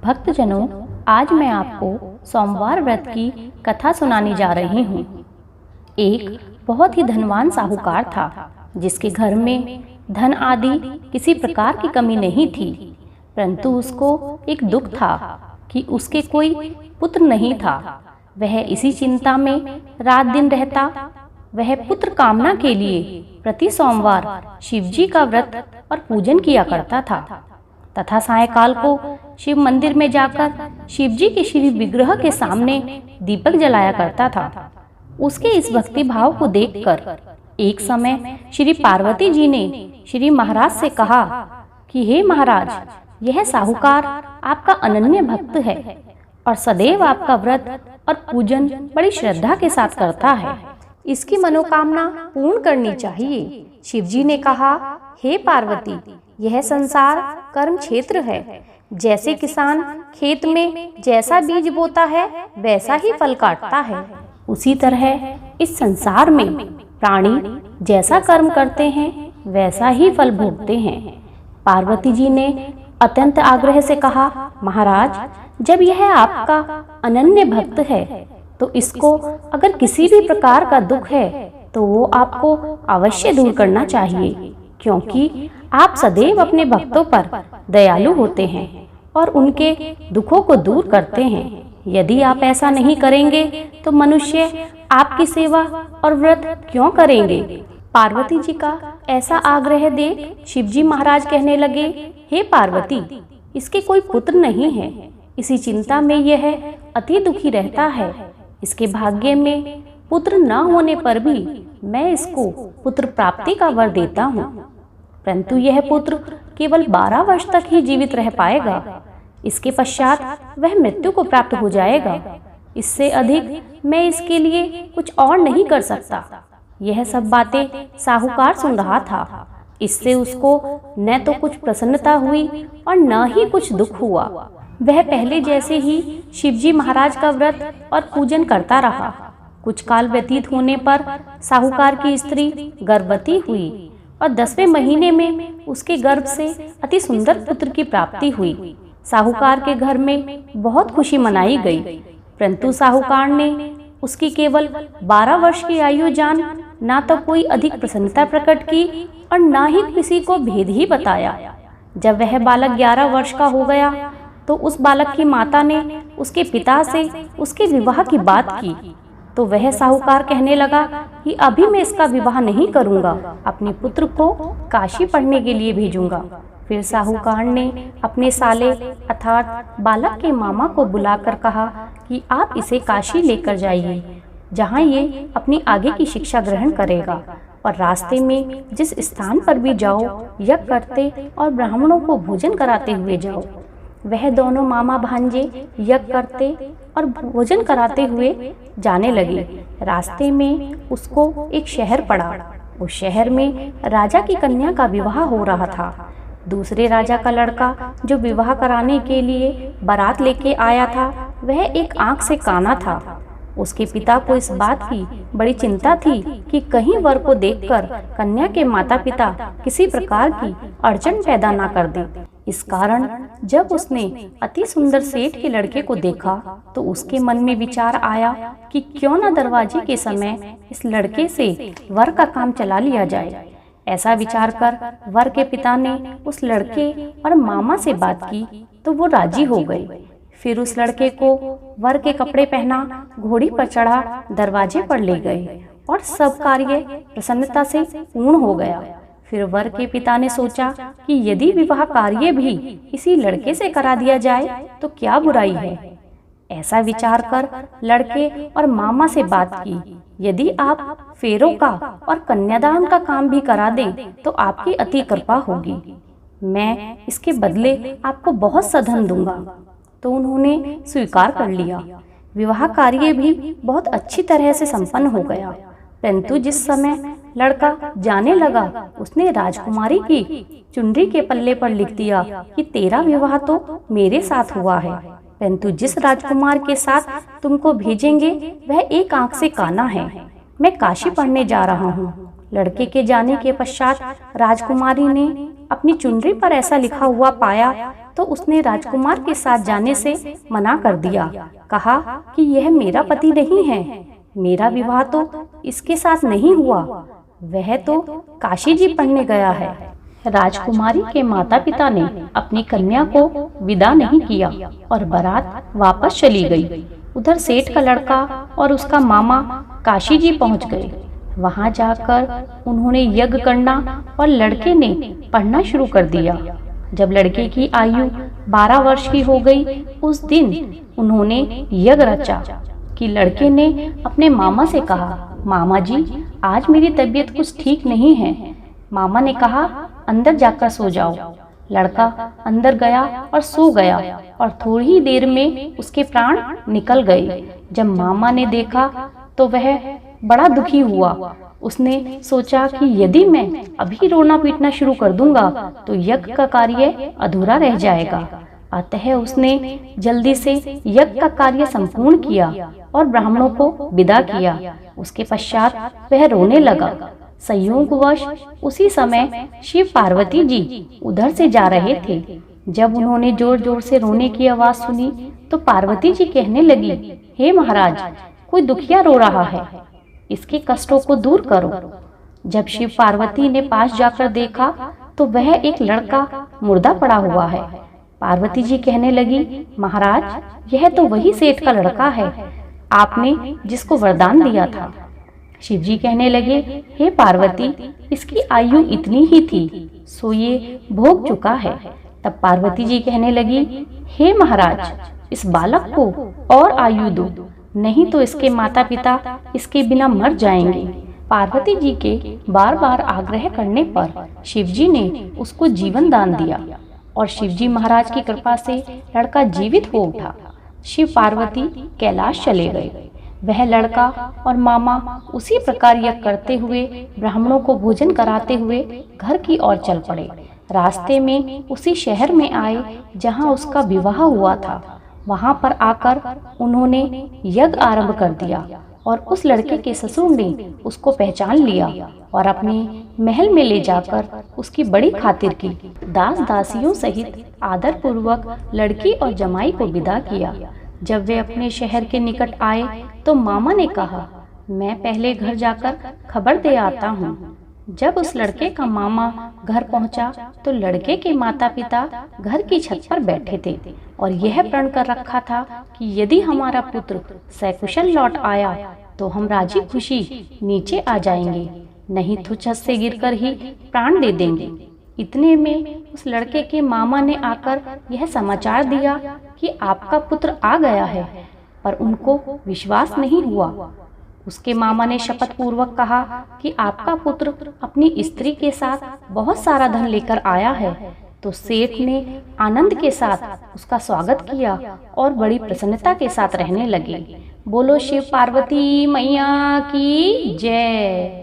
भक्तजनों, आज मैं आपको सोमवार व्रत की कथा सुनाने जा रही हूँ। एक बहुत ही धनवान साहूकार था, जिसके घर में धन आदि किसी प्रकार की कमी नहीं थी, परंतु उसको एक दुख था कि उसके कोई पुत्र नहीं था। वह इसी चिंता में रात दिन रहता। वह पुत्र कामना के लिए प्रति सोमवार शिवजी का व्रत और पूजन किया करता था तथा सायंकाल को शिव मंदिर में जाकर शिवजी के श्री विग्रह के सामने दीपक जलाया करता था। उसके इस भक्ति भाव को देखकर एक समय श्री पार्वती जी ने श्री महाराज से कहा कि हे महाराज, यह साहूकार आपका अनन्य भक्त है और सदैव आपका व्रत और पूजन बड़ी श्रद्धा के साथ करता है। इसकी मनोकामना पूर्ण करनी चाहिए। शिवजी ने कहा, हे पार्वती, यह संसार कर्म क्षेत्र है। जैसे किसान खेत में जैसा बीज बोता है वैसा ही फल काटता है, उसी तरह इस संसार में प्राणी जैसा कर्म करते हैं वैसा ही फल भोगते हैं। पार्वती जी ने अत्यंत आग्रह से कहा, महाराज, जब यह आपका अनन्य भक्त है तो इसको अगर किसी भी प्रकार का दुख है तो वो आपको अवश्य दूर करना चाहिए, क्योंकि आप सदैव अपने भक्तों पर दयालु होते हैं और उनके दुखों को दूर करते हैं। यदि आप ऐसा नहीं करेंगे तो मनुष्य आपकी सेवा और व्रत क्यों करेंगे। पार्वती जी का ऐसा आग्रह देख शिवजी महाराज कहने लगे, हे पार्वती, इसके कोई पुत्र नहीं है। इसी चिंता में यह अति दुखी रहता है। इसके भाग्य में पुत्र न होने पर भी मैं इसको पुत्र प्राप्ति का वर देता हूँ, परंतु यह पुत्र केवल 12 वर्ष तक ही जीवित रह पाएगा। इसके पश्चात वह मृत्यु को प्राप्त हो जाएगा। इससे अधिक मैं इसके लिए कुछ और नहीं कर सकता। यह सब बातें साहूकार सुन रहा था। इससे उसको न तो कुछ प्रसन्नता हुई और न ही कुछ दुख हुआ। वह पहले जैसे ही शिवजी महाराज का व्रत और पूजन करता रहा। कुछ काल व्यतीत होने पर साहूकार की स्त्री गर्भवती हुई और 10वें महीने में उसके गर्भ से अति सुंदर पुत्र की प्राप्ति हुई। साहूकार के घर में बहुत खुशी मनाई गई, परंतु साहूकार ने उसकी केवल 12 वर्ष की आयु जान ना तो कोई अधिक प्रसन्नता प्रकट की और ना ही किसी को भेद ही बताया। जब वह बालक 11 वर्ष का हो गया तो उस बालक की माता ने उसके पिता से उसके विवाह की बात की, तो वह साहूकार कहने लगा कि अभी मैं इसका विवाह नहीं करूंगा, अपने पुत्र को काशी पढ़ने के लिए भेजूंगा। फिर साहूकार ने अपने साले अर्थात बालक के मामा को बुलाकर कहा कि आप इसे काशी लेकर जाइए, जहां ये अपनी आगे की शिक्षा ग्रहण करेगा, और रास्ते में जिस स्थान पर भी जाओ यज्ञ करते और ब्राह्मणों को भोजन कराते हुए जाओ। वह दोनों मामा भांजे यज्ञ करते और भोजन कराते हुए जाने लगे। रास्ते में उसको एक शहर पड़ा। उस शहर में राजा की कन्या का विवाह हो रहा था। दूसरे राजा का लड़का जो विवाह कराने के लिए बारात लेके आया था, वह एक आंख से काना था। उसके पिता को इस बात की बड़ी चिंता थी कि कहीं वर को देखकर कन्या के माता पिता किसी प्रकार की अड़चन पैदा ना कर दें। इस कारण जब उसने अति सुंदर सेठ के लड़के को देखा तो उसके मन में विचार आया कि क्यों न दरवाजे के समय इस लड़के से वर का काम चला लिया जाए। ऐसा विचार कर वर के पिता ने उस लड़के और मामा से बात की तो वो राजी हो गए। फिर उस लड़के को वर के कपड़े पहना, घोड़ी पर चढ़ा दरवाजे पर ले गए और सब कार्य प्रसन्नता से पूर्ण हो गया। फिर वर के पिता ने सोचा कि यदि विवाह कार्य भी इसी लड़के से करा दिया जाए तो क्या बुराई है। ऐसा विचार कर लड़के और मामा से बात की, यदि आप फेरों का और कन्यादान का काम भी करा दें तो आपकी अति कृपा होगी। मैं इसके बदले आपको बहुत सा धन दूंगा। तो उन्होंने स्वीकार कर लिया। विवाह कार्य भी बहुत अच्छी तरह से संपन्न हो गया, परंतु जिस समय लड़का जाने लगा उसने राजकुमारी की चुनरी के पल्ले पर लिख दिया कि तेरा विवाह तो मेरे साथ हुआ है, परंतु जिस राजकुमार के साथ तुमको भेजेंगे वह एक आंख से काना है। मैं काशी पढ़ने जा रहा हूँ। लड़के के जाने के पश्चात राजकुमारी ने अपनी चुनरी पर ऐसा लिखा हुआ पाया तो उसने राजकुमार के साथ जाने से मना कर दिया। कहा कि यह मेरा पति नहीं है, मेरा विवाह तो इसके साथ नहीं हुआ, वह तो काशी जी पढ़ने गया है। राजकुमारी के माता पिता ने अपनी कन्या को विदा नहीं किया और बारात वापस चली गई। उधर सेठ का लड़का और उसका मामा काशी जी पहुंच गए। वहां जाकर उन्होंने यज्ञ करना और लड़के ने पढ़ना शुरू कर दिया। जब लड़के की आयु 12 वर्ष की हो गई, उस दिन उन्होंने यज्ञ रचा कि लड़के ने अपने मामा से कहा, मामा जी आज मेरी तबीयत कुछ ठीक नहीं है। मामा ने कहा, अंदर जाकर सो जाओ। लड़का अंदर गया और सो गया और थोड़ी ही देर में उसके प्राण निकल गए। जब मामा ने देखा तो वह बड़ा दुखी हुआ। उसने सोचा कि यदि मैं अभी रोना पीटना शुरू कर दूंगा तो यज्ञ का कार्य अधूरा रह जाएगा। अतः उसने जल्दी से यज्ञ का कार्य संपूर्ण किया और ब्राह्मणों को विदा किया। उसके पश्चात वह रोने लगा। संयोगवश उसी समय शिव पार्वती जी उधर से जा रहे थे। जब उन्होंने जोर जोर से रोने की आवाज सुनी तो पार्वती जी कहने लगी, हे महाराज, कोई दुखिया रो रहा है, इसके कष्टों को दूर करो। जब शिव पार्वती ने पास जाकर देखा तो वह एक लड़का मुर्दा पड़ा हुआ है। पार्वती जी कहने लगी, महाराज यह तो वही सेठ का लड़का है, आपने जिसको वरदान दिया था। शिव जी कहने लगे, हे पार्वती, इसकी आयु इतनी ही थी, सो ये भोग चुका है। तब पार्वती जी कहने लगी, हे महाराज, इस बालक को और आयु दो, नहीं तो इसके माता पिता इसके बिना मर जाएंगे। पार्वती जी के बार बार आग्रह करने पर शिव जी ने उसको जीवन दान दिया और शिव जी महाराज की कृपा से लड़का जीवित हो उठा। शिव पार्वती कैलाश चले गए। वह लड़का और मामा उसी प्रकार यज्ञ करते हुए ब्राह्मणों को भोजन कराते हुए घर की ओर चल पड़े। रास्ते में उसी शहर में आए जहां उसका विवाह हुआ था। वहां पर आकर उन्होंने यज्ञ आरंभ कर दिया और उस लड़के के ससुर ने उसको पहचान लिया और अपने महल में ले जाकर उसकी बड़ी खातिर की। दास दासियों सहित आदर पूर्वक लड़की और जमाई को विदा किया। जब वे अपने शहर के निकट आए तो मामा ने कहा, मैं पहले घर जाकर खबर दे आता हूँ। जब उस लड़के का मामा घर पहुंचा तो लड़के के माता पिता घर की छत पर बैठे थे और यह प्रण कर रखा था कि यदि हमारा पुत्र सकुशल लौट आया तो हम राजी खुशी नीचे आ जाएंगे, नहीं तो छत से गिरकर ही प्राण दे देंगे। इतने में उस लड़के के मामा ने आकर यह समाचार दिया कि आपका पुत्र आ गया है, पर उनको विश्वास नहीं हुआ। उसके मामा ने शपथ पूर्वक कहा कि आपका पुत्र अपनी स्त्री के साथ बहुत सारा धन लेकर आया है। तो सेठ ने आनंद के साथ उसका स्वागत किया और बड़ी प्रसन्नता के साथ रहने लगे। बोलो शिव पार्वती मैया की जय।